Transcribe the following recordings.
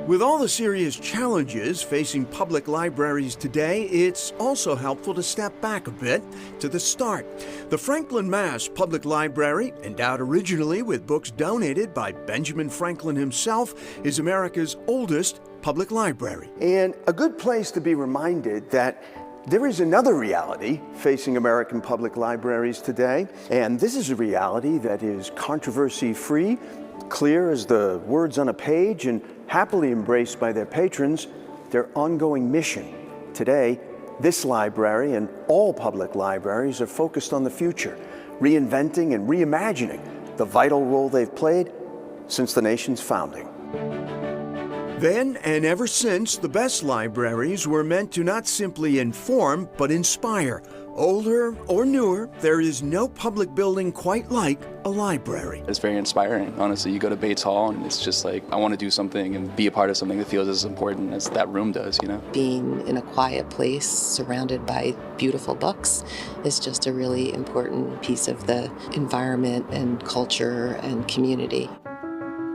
With all the serious challenges facing public libraries today, it's also helpful to step back a bit to the start. The Franklin, Mass. Public Library, endowed originally with books donated by Benjamin Franklin himself, is America's oldest public library. And a good place to be reminded that there is another reality facing American public libraries today, and this is a reality that is controversy-free, clear as the words on a page, and happily embraced by their patrons, their ongoing mission. Today, this library and all public libraries are focused on the future, reinventing and reimagining the vital role they've played since the nation's founding. Then and ever since, the best libraries were meant to not simply inform, but inspire. Older or newer, there is no public building quite like a library. It's very inspiring, honestly. You go to Bates Hall and it's just like, I want to do something and be a part of something that feels as important as that room does, you know? Being in a quiet place surrounded by beautiful books is just a really important piece of the environment and culture and community.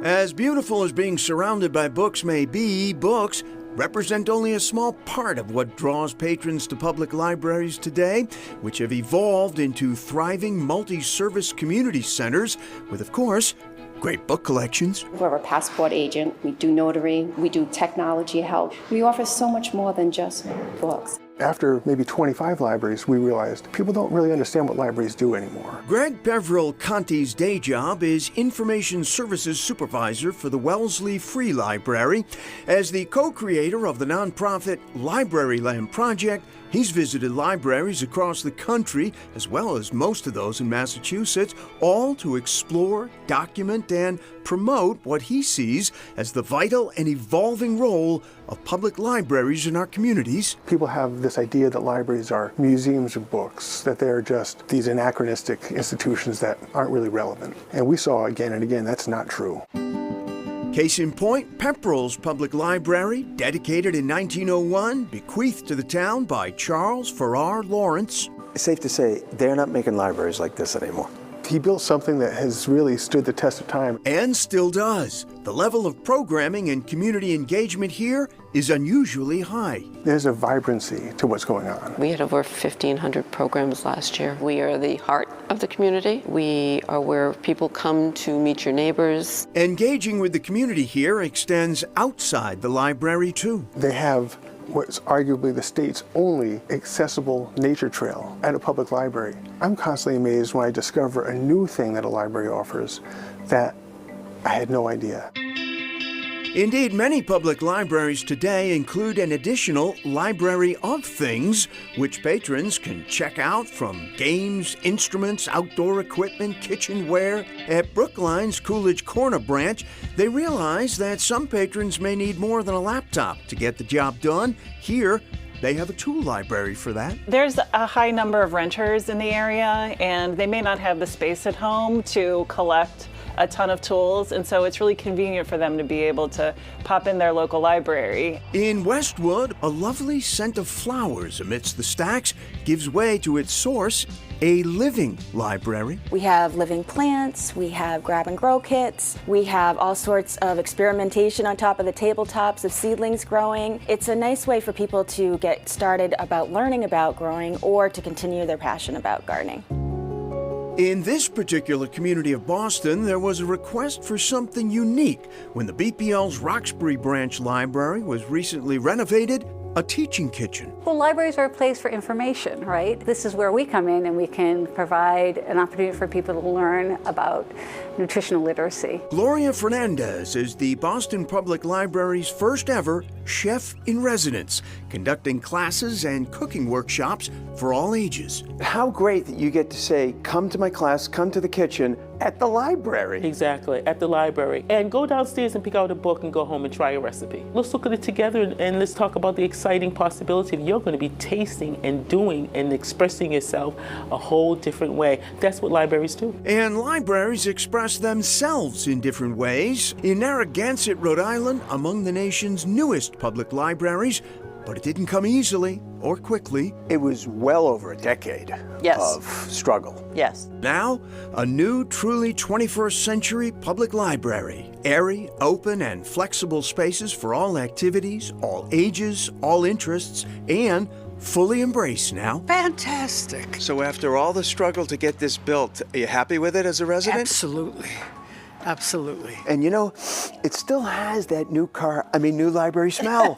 As beautiful as being surrounded by books may be, books represent only a small part of what draws patrons to public libraries today, which have evolved into thriving multi-service community centers with, of course, great book collections. We're a passport agent, we do notary, we do technology help. We offer so much more than just books. After maybe 25 libraries, we realized people don't really understand what libraries do anymore. Greg Peverill Conti's day job is Information Services Supervisor for the Wellesley Free Library. As the co-creator of the nonprofit Libraryland Project, he's visited libraries across the country, as well as most of those in Massachusetts, all to explore, document, and promote what he sees as the vital and evolving role of public libraries in our communities. People have this idea that libraries are museums of books, that they're just these anachronistic institutions that aren't really relevant. And we saw again and again that's not true. Case in point, Pepperell's Public Library, dedicated in 1901, bequeathed to the town by Charles Farrar Lawrence. It's safe to say they're not making libraries like this anymore. He built something that has really stood the test of time. And still does. The level of programming and community engagement here is unusually high. There's a vibrancy to what's going on. We had over 1,500 programs last year. We are the heart of the community. We are where people come to meet your neighbors. Engaging with the community here extends outside the library too. They have what's arguably the state's only accessible nature trail at a public library. I'm constantly amazed when I discover a new thing that a library offers that I had no idea. Indeed, many public libraries today include an additional Library of Things, which patrons can check out, from games, instruments, outdoor equipment, kitchenware. At Brookline's Coolidge Corner branch, they realize that some patrons may need more than a laptop to get the job done. Here, they have a tool library for that. There's a high number of renters in the area, and they may not have the space at home to collect a ton of tools, and so it's really convenient for them to be able to pop in their local library. In Westwood, a lovely scent of flowers amidst the stacks gives way to its source, a living library. We have living plants, we have grab and grow kits, we have all sorts of experimentation on top of the tabletops of seedlings growing. It's a nice way for people to get started about learning about growing or to continue their passion about gardening. In this particular community of Boston, there was a request for something unique when the BPL's Roxbury Branch Library was recently renovated, a teaching kitchen. Well, libraries are a place for information, right? This is where we come in and we can provide an opportunity for people to learn about nutritional literacy. Gloria Fernandez is the Boston Public Library's first ever chef in residence, conducting classes and cooking workshops for all ages. How great that you get to say, come to my class, come to the kitchen at the library. Exactly, at the library. And go downstairs and pick out a book and go home and try a recipe. Let's look at it together and let's talk about the exciting possibility that you're going to be tasting and doing and expressing yourself a whole different way. That's what libraries do. And libraries express themselves in different ways. In Narragansett, Rhode Island, among the nation's newest public libraries, but it didn't come easily or quickly. It was well over a decade of struggle. Yes. Now, a new, truly 21st century public library. Airy, open, and flexible spaces for all activities, all ages, all interests, and fully embraced now. Fantastic. So after all the struggle to get this built, are you happy with it as a resident? Absolutely. Absolutely. And you know, it still has that new library smell.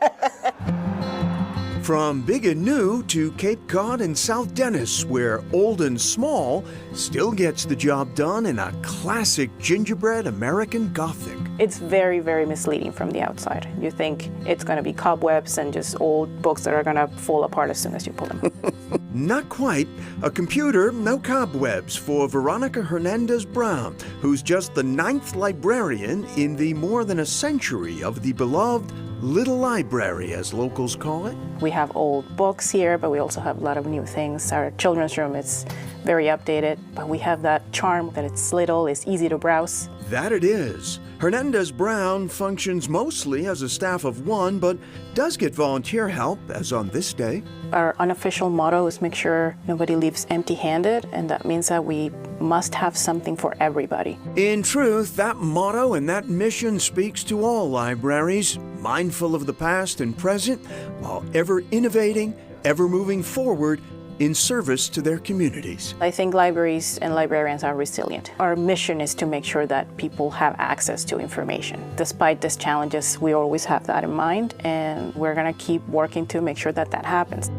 From big and new to Cape Cod and South Dennis, where old and small still gets the job done in a classic gingerbread American Gothic. It's very, very misleading from the outside. You think it's going to be cobwebs and just old books that are going to fall apart as soon as you pull them. Not quite. A computer, no cobwebs for Veronica Hernandez-Brown, who's just the 9th librarian in the more than a century of the beloved Little Library, as locals call it. We have old books here, but we also have a lot of new things. Our children's room is very updated, but we have that charm that it's little, it's easy to browse. That it is. Hernandez-Brown functions mostly as a staff of one, but does get volunteer help, as on this day. Our unofficial motto is make sure nobody leaves empty-handed, and that means that we must have something for everybody. In truth, that motto and that mission speaks to all libraries, mindful of the past and present, while ever innovating, ever moving forward in service to their communities. I think libraries and librarians are resilient. Our mission is to make sure that people have access to information. Despite these challenges, we always have that in mind, and we're going to keep working to make sure that that happens.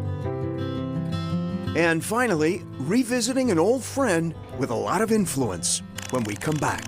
And finally, revisiting an old friend with a lot of influence when we come back.